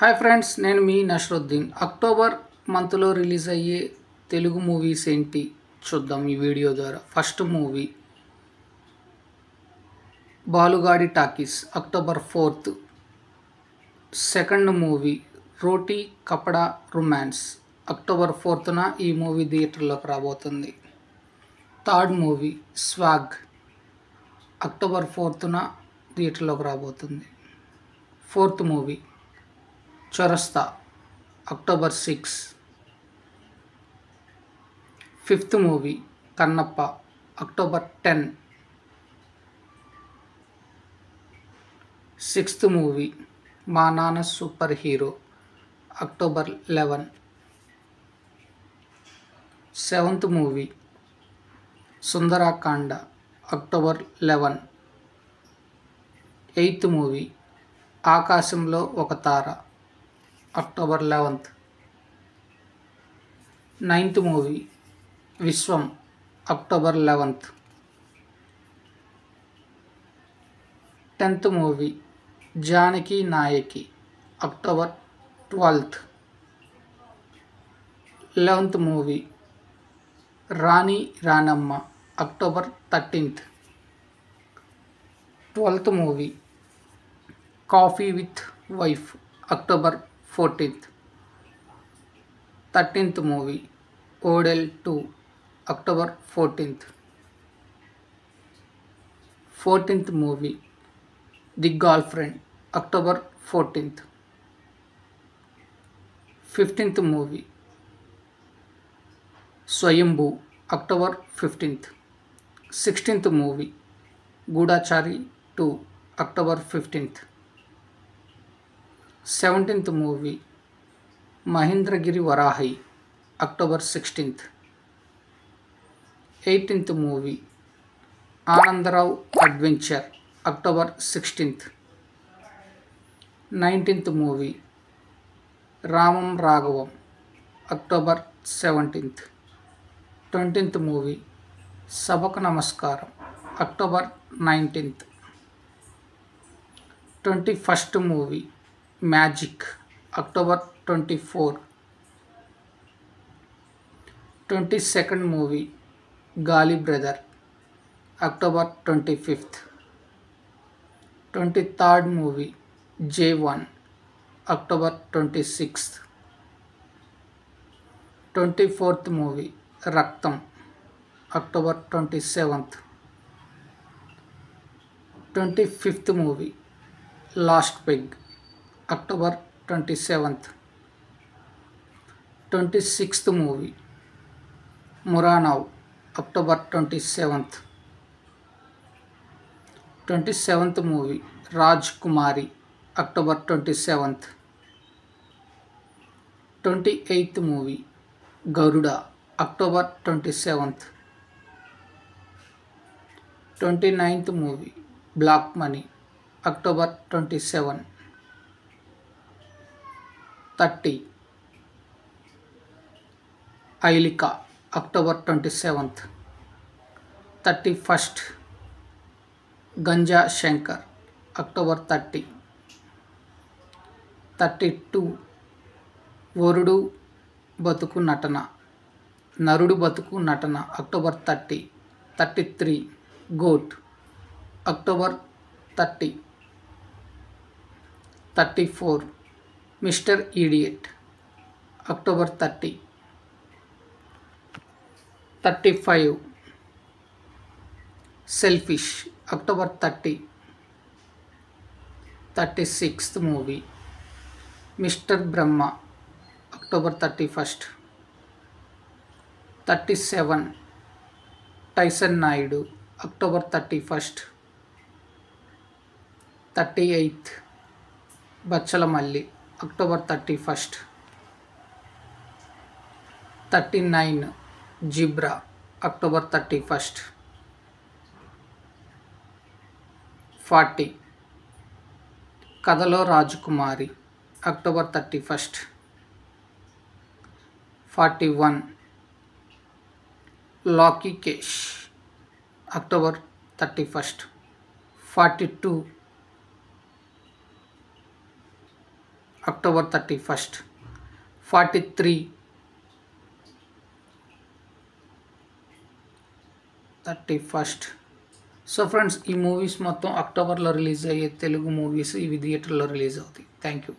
Hi friends, నేను మీ Nasaruddin. October మంత్లో release అయ్యే తెలుగు మూవీస్ ఏంటి చూద్దాం ఈ వీడియో ద్వారా. First movie Balugadi Talkies, October 4th. Second movie Roti Kapada Romance, October 4th ఈ మూవీ థియేటర్లోకి రాబోతుంది. Third movie swag, October 4th థియేటర్లోకి రాబోతుంది. Fourth movie Chaurasta, October 6. Fifth movie Kannappa, October 10. Sixth movie Maa Nanna Superhero, October 11. Seventh movie Sundarakanda, October 11. Eighth movie Aakasamlo Oka Tara, October 11. Ninth movie Viswam, October 11. 10th movie Janaki Nayaki, October 12. 11th movie Rani Ranamma, October 13. 12th movie Coffee With Wife, October 14. 13th movie Odela 2, October 14. 14th movie The Girlfriend, October 14. 15th movie Swayambhu, October 15. 16th movie Goodachari 2, October 15. 17th movie Mahendragiri Varahi, October 16. 18th movie Anandarao adventure, October 16. 19th movie Ramam Raghavam, October 17. 20th movie సభకు నమస్కారం, October 19. 21st movie magic, October 24. 22nd movie Gaali brother, October 25. 23rd movie J1, October 26. 24th movie Raktham, October 27. 25th movie last peg, October 27. 26th movie మురానావ్, October 27. 27th movie Raj Kumari, October 27. 28th movie Garuda, October 27. 29th movie black money, October 27. 30 ఐలిక, October 27. 31st Ganja Shankar, October 30. 32 వరుడు బతుకు నటన, నరుడు బతుకు నటన, October 30. 33 goat, October 30. 34 mister idiot, October 30. 35 selfish, October 30. 36th movie mister Brahma, October 31. 37 Tyson Naidu, October 31. 38 Bachchalamalli, October 31. 39 zebra, October 31. 40 కథలో రాజకుమారి, October 31. 41 లాకీ కేష్, October 31. 42 October 31st, 43, 31st. So friends, ఈ మూవీస్ మొత్తం అక్టోబర్లో రిలీజ్ అయ్యే తెలుగు మూవీస్ ఇవి థియేటర్లో రిలీజ్ అవుతాయి. Thank you.